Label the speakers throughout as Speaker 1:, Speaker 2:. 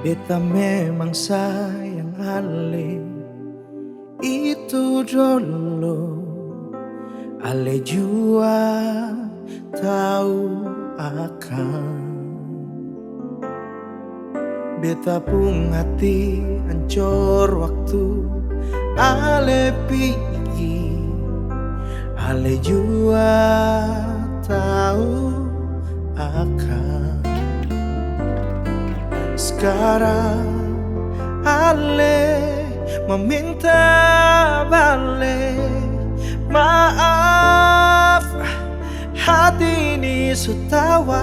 Speaker 1: Beta memang sayang Ale itu dulu. Ale jua tahu akan beta pun hati hancur waktu Ale pergi. Ale jua tahu akan sekarang Ale meminta balik maaf, hati ini sutawa.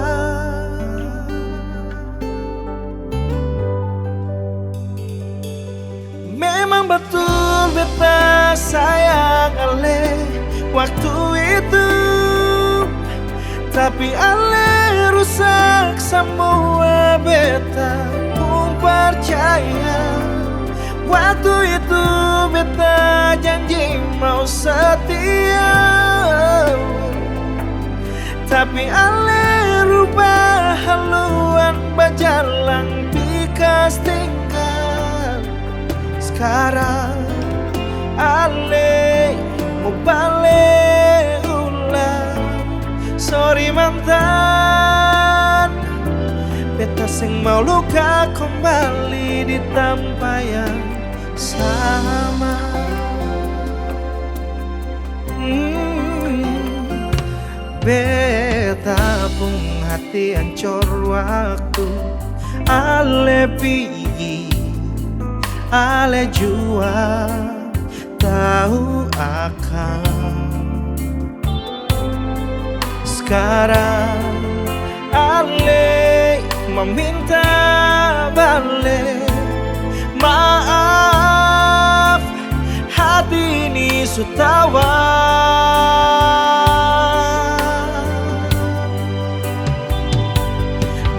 Speaker 1: Memang betul beta sayang Ale waktu itu, tapi Ale rusak semua beta pun percaya. Waktu itu beta janji mau setia, tapi Ale rubah haluan berjalan pikas tinggal. Sekarang Ale mau balik ulang. Sorry mantan, beta sing mau luka kembali di tempat yang sama. Beta pun hati hancur waktu Ale pergi. Ale jua tahu akan sekarang Ale meminta balik maaf, hati ini sutawa.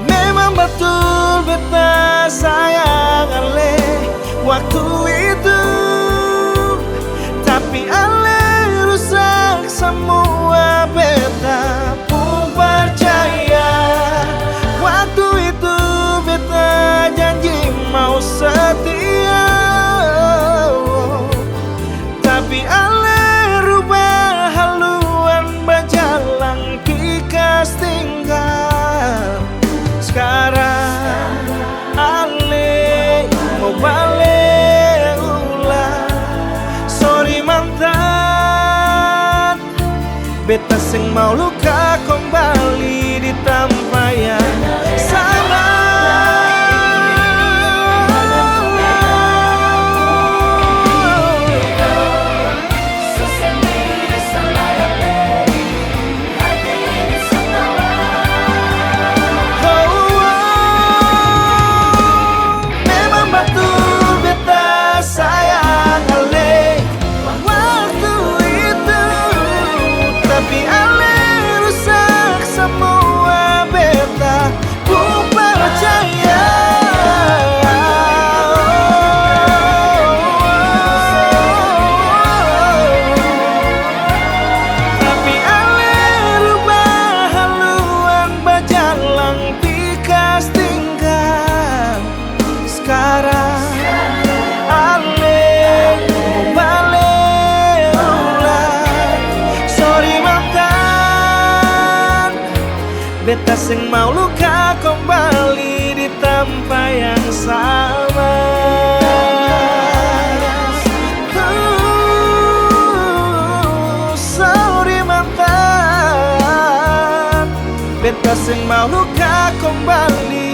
Speaker 1: Memang betul beta sayang Ale waktu itu, tapi Ale rusak semua beta pun percaya. Waktu itu beta janji mau setia, tapi Ale rubah haluan berjalan pikas tinggal. Sekarang Ale mau balik ulang. Sorry mantan, beta sing mau luka kembali di tempat yang sama. Beta sing mau luka kembali di tempat yang sama. Sorry mantan, beta sing mau luka kembali